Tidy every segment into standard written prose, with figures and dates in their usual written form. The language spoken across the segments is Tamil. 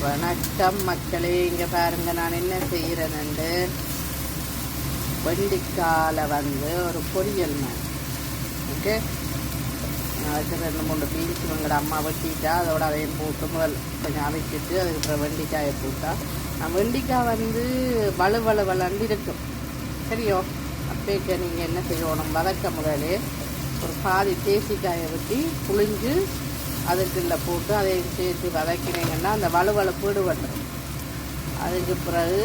வணக்கம் மக்களே, இங்கே பாருங்க நான் என்ன செய்கிறேன்னு. வெண்டிக்காயில் ஒரு பொரியல் நான் ஓகே. அதுக்கு 2-3 பீன்ஸ் உங்களோட அம்மா வெட்டிட்டா அதோட அதையும் போட்டு முதல் கொஞ்சம் அரைச்சிட்டு அதுக்கப்புறம் வெண்டிக்காயை போட்டா நான் வெண்டிக்காய் வலுவலண்டு இருக்கும் சரியோ. அப்பேக்க நீங்கள் என்ன செய்யணும், வதக்க முதலே ஒரு பாதி தேசிக்காயை வெட்டி புளிஞ்சு அதுக்குள்ள போட்டு அதையும் சேர்த்து வதக்கினீங்கன்னா அந்த வலுவலப்பு விடுபட்டுரும். அதுக்கு பிறகு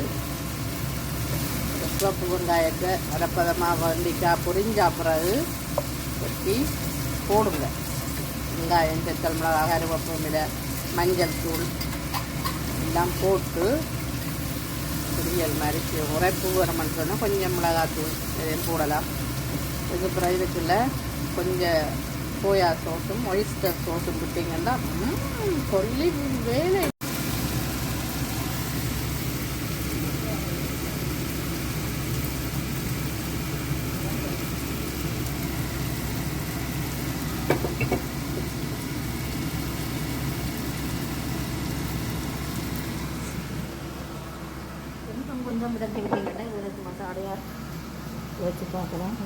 சிவப்பு வெங்காயத்தை அரைப்பதமாக வெண்டிக்காய் பொரிஞ்சா பிறகு வெட்டி போடுங்க. வெங்காயம், செத்தல் மிளகா, கருவேப்பிலை, மஞ்சள் தூள் எல்லாம் போட்டு பொரியல் மாதிரி உரைப்பு வரணும்னு சொன்னால் கொஞ்சம் மிளகாத்தூள் இதையும் போடலாம். இதுக்கு பிறகு இதுக்குள்ள கொஞ்சம் சோயா சோஸும் ஒயிஸ்டர் சோஸும் விட்டிங்கன்னா சொல்லி வேலை. கொஞ்சம் விதத்தை விட்டீங்கன்னா இவருக்கு மசாலையாக வச்சு பார்க்கலாம்.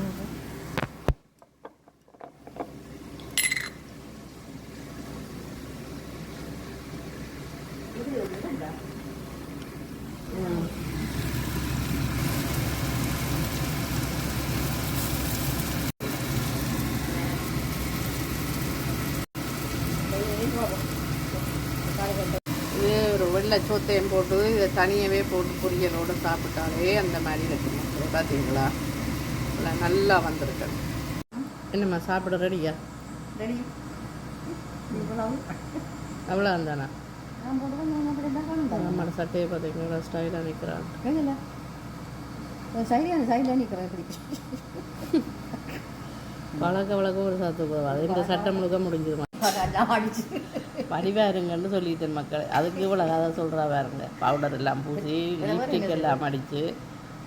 இது ஒரு வெள்ளை சோத்தையும் போட்டு இதை தனியாகவே போட்டு பொரியலோடு சாப்பிட்டாலே அந்த மாதிரி இருக்கும். பார்த்தீங்களா, நல்லா வந்திருக்கு. என்னம்மா சாப்பிட ரெடியா? ரெடி அவ்வளோ இருந்தானா? நம்மளோட சட்டையை பார்த்தீங்களா ஸ்டைலாக நிற்கிறான். சைடில் நிற்கிறேன். வழக்க ஒரு சாத்து போவாது. இந்த சட்டை முழுக்க முடிஞ்சிருமா படிவாருங்கன்னு சொல்லிட்டேன் மக்கள். அதுக்கு இவ்வளோ கதை சொல்கிறா பாருங்க. பவுடர் எல்லாம் பூசி லிப்டிக் எல்லாம் அடித்து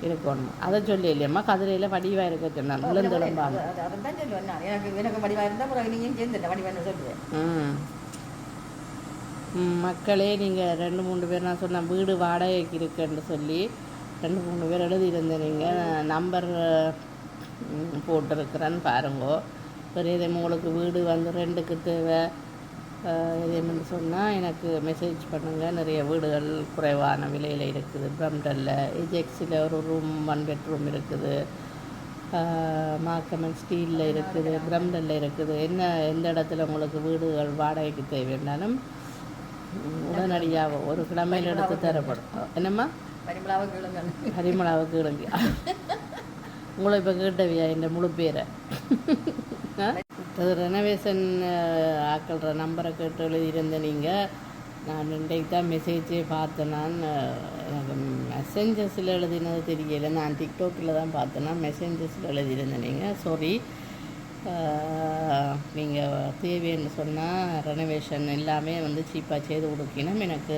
இருக்கணும். அதை சொல்லி இல்லையம்மா கதிரையில் வடிவாக இருக்க சொன்னாங்க. விழுந்துடம்பாங்க. எனக்கு வடிவாக இருந்தால் நீங்கள் சேர்ந்துட்டேன் வடிவான்னு சொல்லுவேன். மக்களே, நீங்கள் 2-3 பேர் நான் சொன்னேன் வீடு வாடகைக்கு இருக்குன்னு சொல்லி 2-3 பேர் எழுதியிருந்தீங்க. நம்பர் போட்டிருக்கிறேன்னு பாருங்கோ. சரி, இதே உங்களுக்கு வீடு ரெண்டுக்கு தேவை எதுன்னு சொன்னால் எனக்கு மெசேஜ் பண்ணுங்கள். நிறைய வீடுகள் குறைவான விலையில் இருக்குது. பிரம்டனில் எஜெக்ஸில் ஒரு ரூம் 1 பெட்ரூம் இருக்குது. மாக்கமன் ஸ்டீலில் இருக்குது. பிரம்டனில் இருக்குது. எந்த இடத்துல உங்களுக்கு வீடுகள் வாடகைக்கு தேவைன்னாலும் உடனடியாக ஒரு கிழமையில் எடுத்து தரப்படும். என்னம்மா? பரிமளாவுக்கு இழுங்க. உங்களை இப்போ கேட்டவியா இந்த முழு பேரை? அது ரெனோவேஷன் ஆக்கிற நம்பரை கேட்டு எழுதியிருந்த நீங்கள். நான் இன்றைக்கு தான் மெசேஜே பார்த்தேன். நான் எனக்கு மெசேஞ்சஸில் எழுதினது தெரியலை. நான் டிக்டாக்கில் தான் பார்த்தேன்னா மெசேஞ்சஸில் எழுதியிருந்தேன். நீங்கள் சாரி, நீங்கள் தேவைன்னு சொன்னால் ரெனோவேஷன் எல்லாமே சீப்பாக செய்து கொடுக்கணும். எனக்கு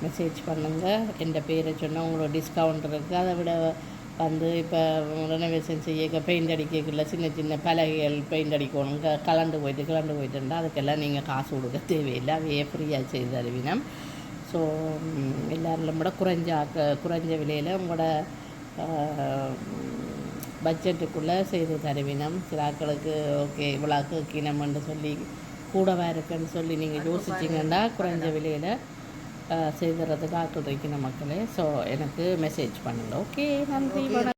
மெசேஜ் பண்ணுங்கள். என் பேரை சொன்னால் உங்களோட டிஸ்கவுண்ட் இருக்குது. அதை விட இப்போ ரெனோவேஷன் செய்ய பெயிண்ட் அடிக்கல சின்ன சின்ன பலகைகள் பெயிண்ட் அடிக்கணும். கலண்டு போயிட்டுருந்தால் அதுக்கெல்லாம் நீங்கள் காசு கொடுக்க தேவையில்லை. அவையே ஃப்ரீயாக செய்து தருவினம். ஸோ எல்லாரிலும் கூட குறைஞ்ச விலையில் உங்களோட பட்ஜெட்டுக்குள்ளே செய்து தருவினம். சில ஆட்களுக்கு ஓகே இவ்வளோக்கு கிணம்னு சொல்லி கூடவாக இருக்குன்னு சொல்லி நீங்கள் யோசிச்சிங்கன்னா குறைஞ்ச விலையில் செய்துறதுக்கு ஆட்கள் வைக்கணும் மக்களே. ஸோ எனக்கு மெசேஜ் பண்ணுங்கள். ஓகே, நன்றி.